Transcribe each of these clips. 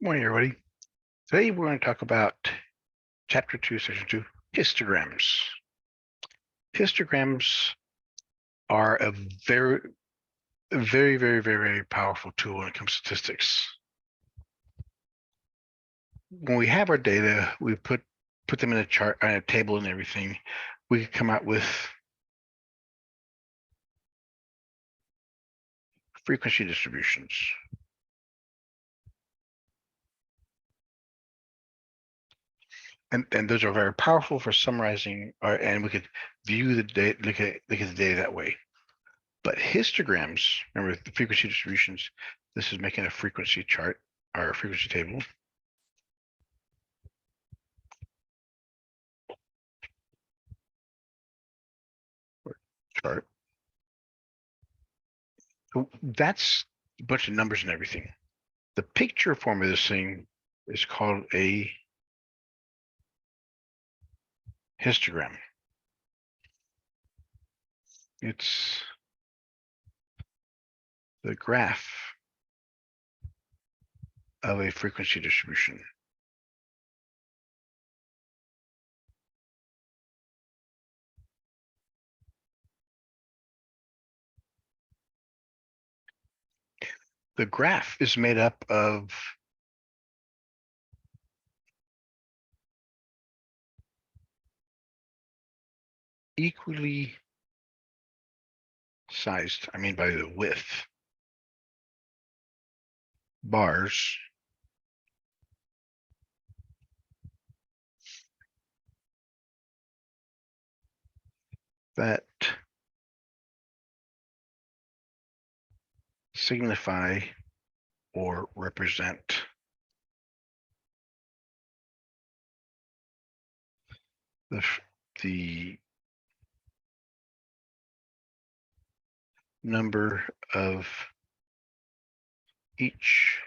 Morning, everybody. Today we're going to talk about Chapter 2, Section 2, histograms. Histograms are a very powerful tool when it comes to statistics. When we have our data, we put them in a chart, on a table and everything, we can come out with frequency distributions. And those are very powerful for summarizing, and we could view the data, look at the data that way. But histograms, remember the frequency distributions, this is making a frequency chart or a frequency table. Chart. So that's a bunch of numbers and everything. The picture form of this thing is called a histogram. It's the graph of a frequency distribution. The graph is made up of equally sized, I mean by the width, bars that signify or represent the number of each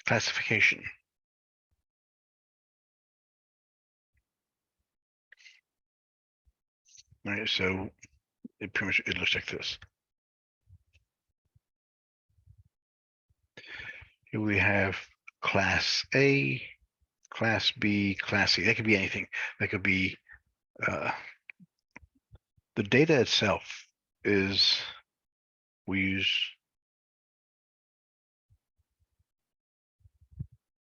classification. All right, so it pretty much it looks like this. Here we have class A, class B, class C. That could be anything. That could be the data itself is, we use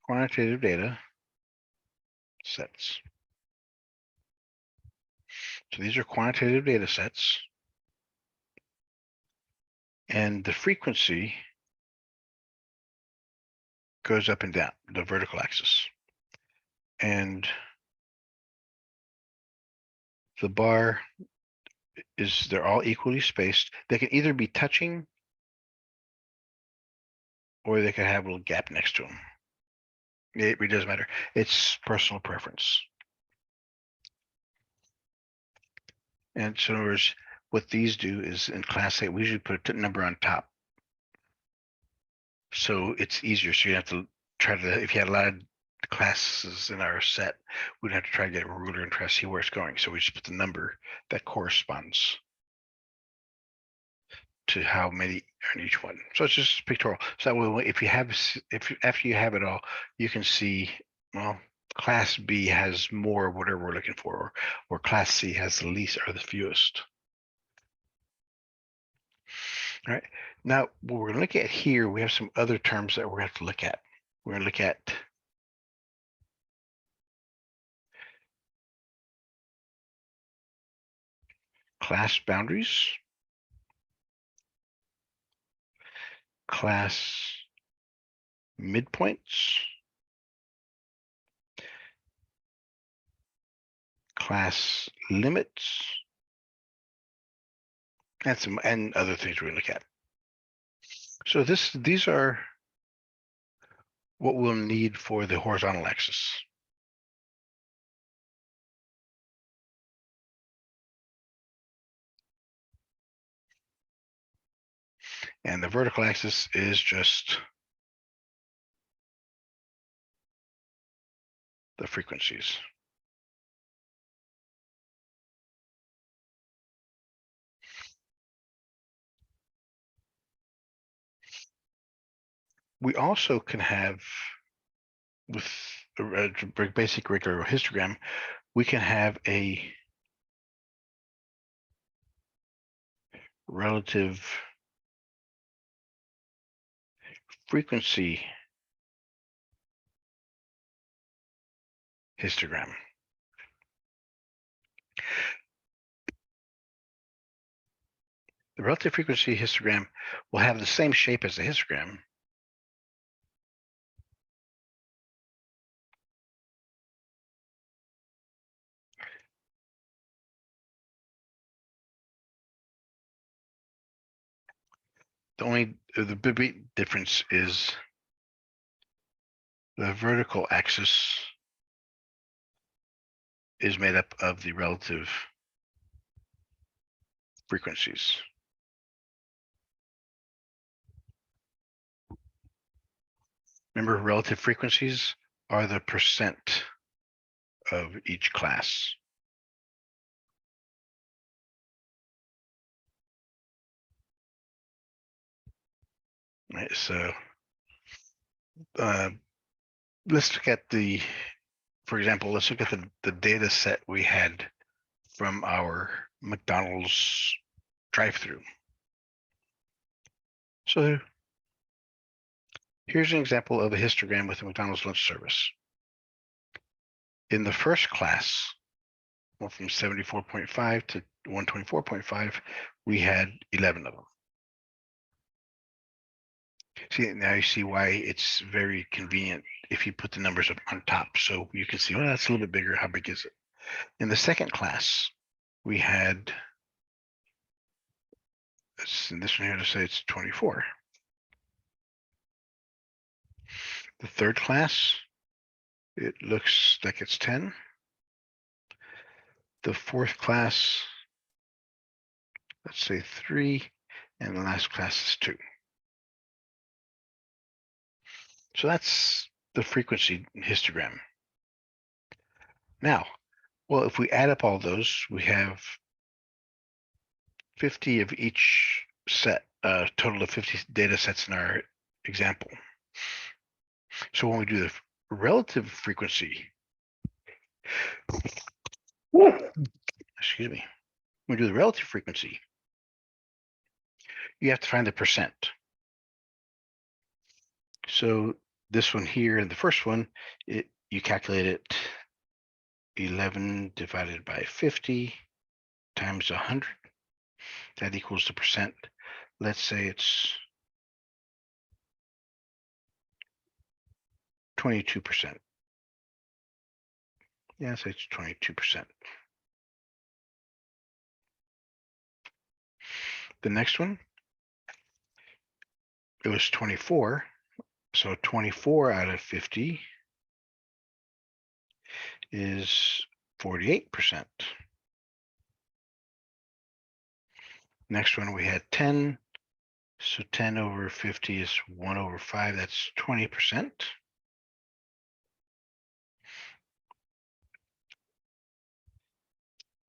quantitative data sets. So these are quantitative data sets. And the frequency goes up and down, the vertical axis. And the bar is, they're all equally spaced. They can either be touching or they could have a little gap next to them. It really doesn't matter. It's personal preference. And so in other words, what these do is in class A, we usually put a number on top. So it's easier. So you have to try to, if you had a lot of classes in our set, we'd have to try to get a ruler and try to see where it's going. So we just put the number that corresponds to how many in each one. So it's just pictorial. So that way, if you have, after you have it all, you can see, well, class B has more of whatever we're looking for, or class C has the least or the fewest. All right. Now, what we're going to look at here, we have some other terms that we're going to have to look at. We're going to look at class boundaries, class midpoints, class limits, and other things we're going to look at. So these are what we'll need for the horizontal axis. And the vertical axis is just the frequencies. We also can have, with a basic regular histogram, we can have a relative frequency histogram. The relative frequency histogram will have the same shape as the histogram. The big difference is the vertical axis is made up of the relative frequencies. Remember, relative frequencies are the percent of each class. Right, so let's look at for example, let's look at the data set we had from our McDonald's drive-through. So here's an example of a histogram with a McDonald's lunch service. In the first class, well, from 74.5 to 124.5, we had 11 of them. See, now you see why it's very convenient if you put the numbers up on top. So you can see, well, that's a little bit bigger. How big is it? In the second class, we had, in this one here to say it's 24. The third class, it looks like it's 10. The fourth class, let's say 3, and the last class is 2. So that's the frequency histogram. Now, well, if we add up all those, we have 50 of each set, total of 50 data sets in our example. So when we do the relative frequency, excuse me, when we do the relative frequency, you have to find the percent. So this one here, and the first one, you calculate it 11 divided by 50 times 100. That equals the percent. Let's say it's 22%. Yeah, say it's 22%. The next one, it was 24. So 24 out of 50 is 48%. Next one, we had 10. So 10 over 50 is 1 over 5. That's 20%.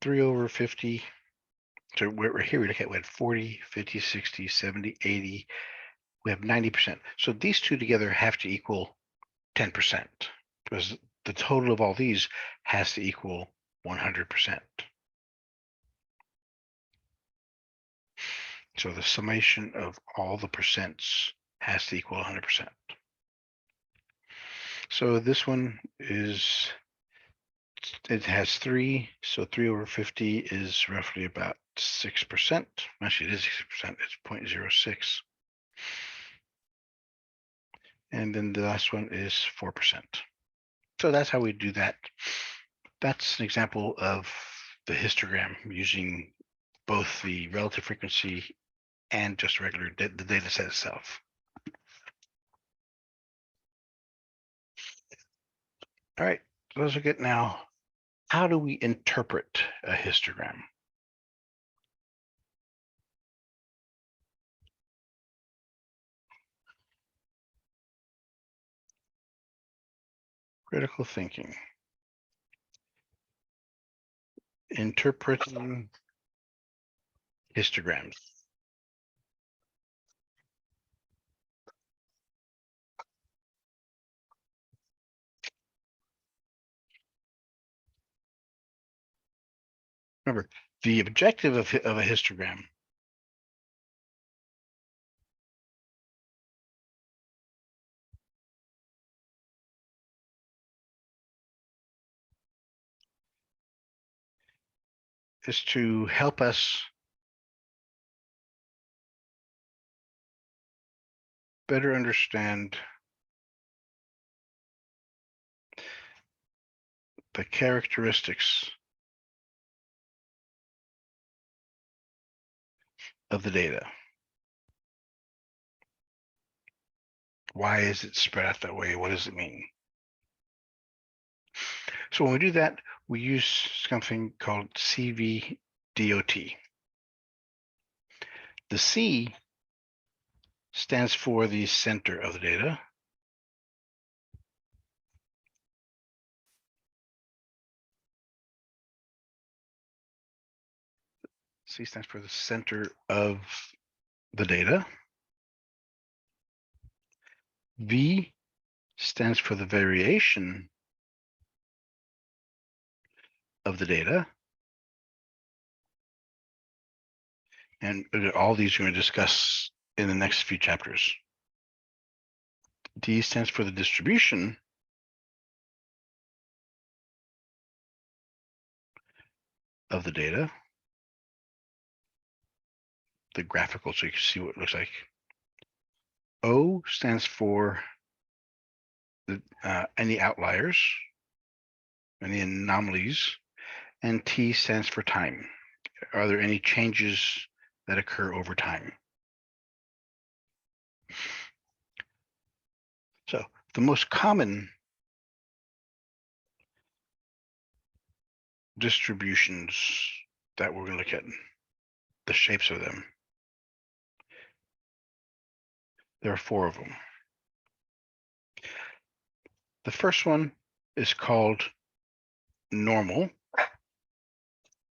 Three over 50. So we're here, we look at, we had 40, 50, 60, 70, 80. We have 90%. So these two together have to equal 10%, because the total of all these has to equal 100%. So the summation of all the percents has to equal 100%. So this one is, it has 3, so 3 over 50 is roughly about 6%. Actually, it is 6%, it's 0.06. And then the last one is 4%. So that's how we do that. That's an example of the histogram using both the relative frequency and just regular the data set itself. All right, so let's look at now, how do we interpret a histogram? Critical thinking. Interpreting histograms. Remember, the objective of a histogram is to help us better understand the characteristics of the data. Why is it spread out that way? What does it mean? So when we do that, we use something called CVDOT. The C stands for the center of the data. C stands for the center of the data. V stands for the variation of the data. And all these we're going to discuss in the next few chapters. D stands for the distribution of the data, the graphical, so you can see what it looks like. O stands for the, any outliers, any anomalies, and T stands for time. Are there any changes that occur over time? So the most common distributions that we're going to look at, the shapes of them, there are 4 of them. The first one is called normal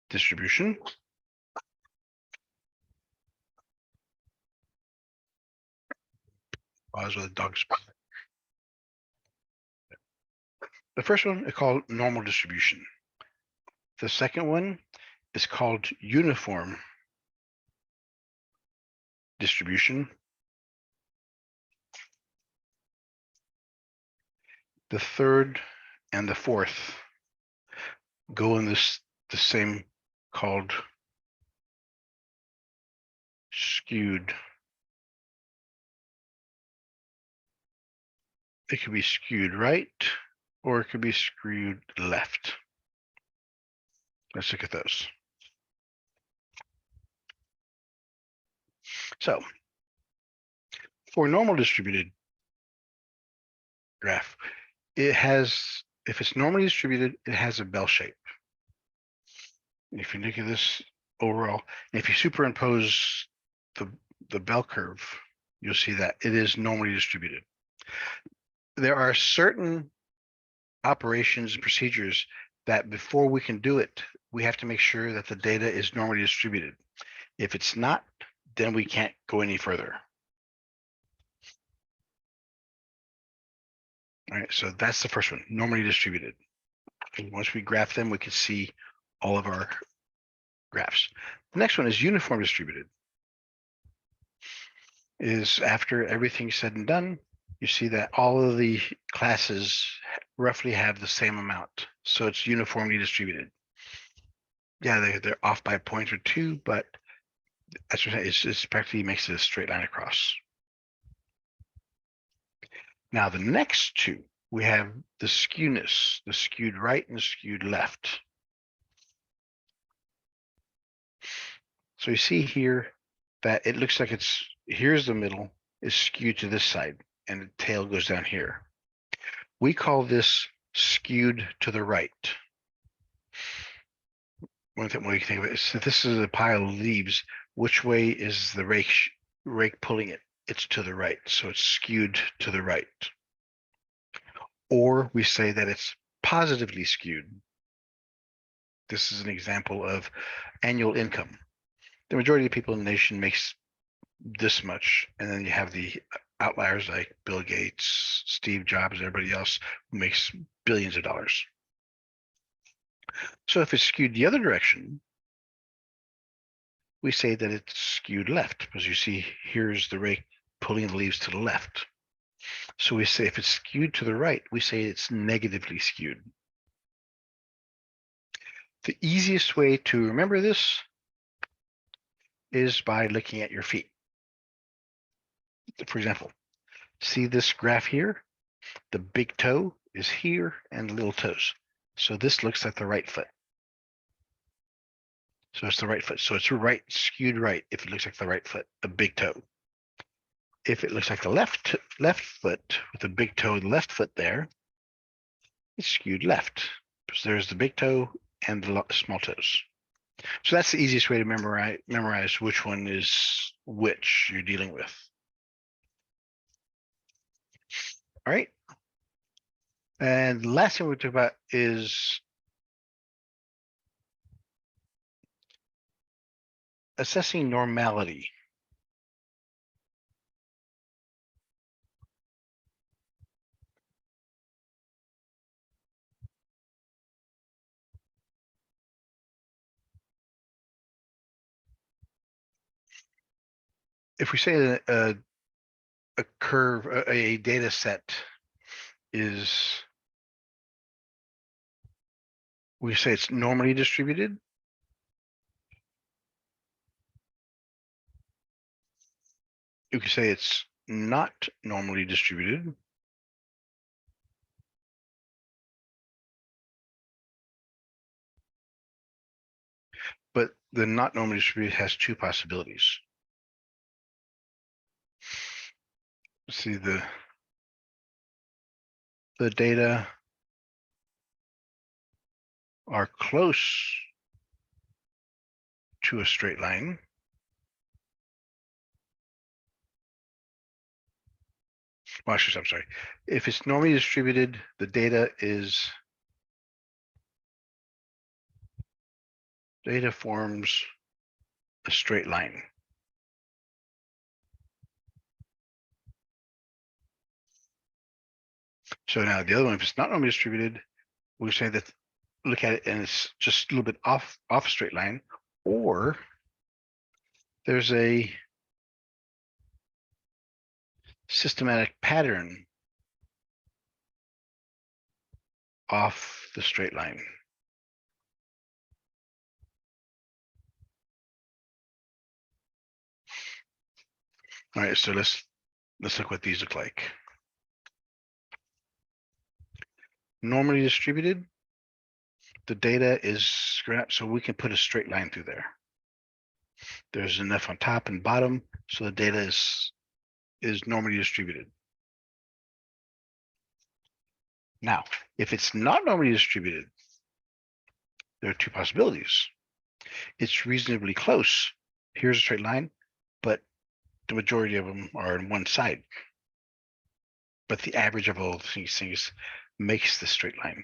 distribution. Pause with the dogs. The first one is called normal distribution. The second one is called uniform distribution. The third and the fourth go in the same, called skewed. It could be skewed right, or it could be skewed left. Let's look at those. So for normal distributed graph, it has, if it's normally distributed, it has a bell shape. If you look at this overall, if you superimpose the bell curve, you'll see that it is normally distributed. There are certain operations and procedures that before we can do it, we have to make sure that the data is normally distributed. If it's not, then we can't go any further. All right, so that's the first one, normally distributed. And once we graph them, we can see all of our graphs. The next one is uniform distributed. Is after everything's said and done, you see that all of the classes roughly have the same amount. So it's uniformly distributed. Yeah, they're off by a point or two, but that's what it's practically makes it a straight line across. Now the next two, we have the skewness, the skewed right and the skewed left. So you see here that it looks like it's, here's the middle is skewed to this side and the tail goes down here. We call this skewed to the right. One thing you think of it, so this is a pile of leaves. Which way is the rake pulling it? It's to the right, so it's skewed to the right. Or we say that it's positively skewed. This is an example of annual income. The majority of people in the nation makes this much, and then you have the outliers like Bill Gates, Steve Jobs, everybody else who makes billions of dollars. So if it's skewed the other direction, we say that it's skewed left, because you see here's the rake pulling the leaves to the left. So we say if it's skewed to the right, we say it's negatively skewed. The easiest way to remember this is by looking at your feet. For example, see this graph here? The big toe is here and the little toes. So this looks like the right foot. So it's the right foot. So it's right, skewed right if it looks like the right foot, the big toe. If it looks like the left foot with the big toe and the left foot there, it's skewed left. So there's the big toe and the small toes. So that's the easiest way to memorize which one is which you're dealing with. All right. And the last thing we'll talk about is assessing normality. If we say that a curve, a data set is, we say it's normally distributed. You can say it's not normally distributed. But the not normally distributed has two possibilities. See the data are close to a straight line. Well, actually, I'm sorry. If it's normally distributed, the data forms a straight line. So now the other one, if it's not normally distributed, we say that look at it and it's just a little bit off a straight line, or there's a systematic pattern off the straight line. All right, so let's look what these look like. Normally distributed, the data is scrapped, so we can put a straight line through there. There's enough on top and bottom, so the data is normally distributed. Now, if it's not normally distributed, there are two possibilities. It's reasonably close. Here's a straight line, but the majority of them are on one side. But the average of all these things makes the straight line.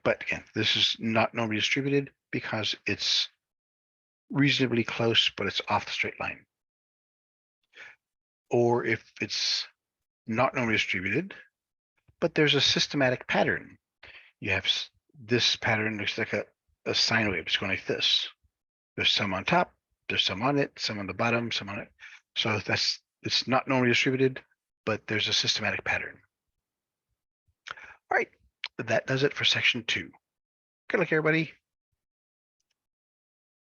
But again, this is not normally distributed because it's reasonably close, but it's off the straight line. Or if it's not normally distributed, but there's a systematic pattern. You have this pattern looks like a sine wave. It's going like this. There's some on top, there's some on it, some on the bottom, some on it. So it's not normally distributed, but there's a systematic pattern. All right, that does it for section 2. Good luck, everybody.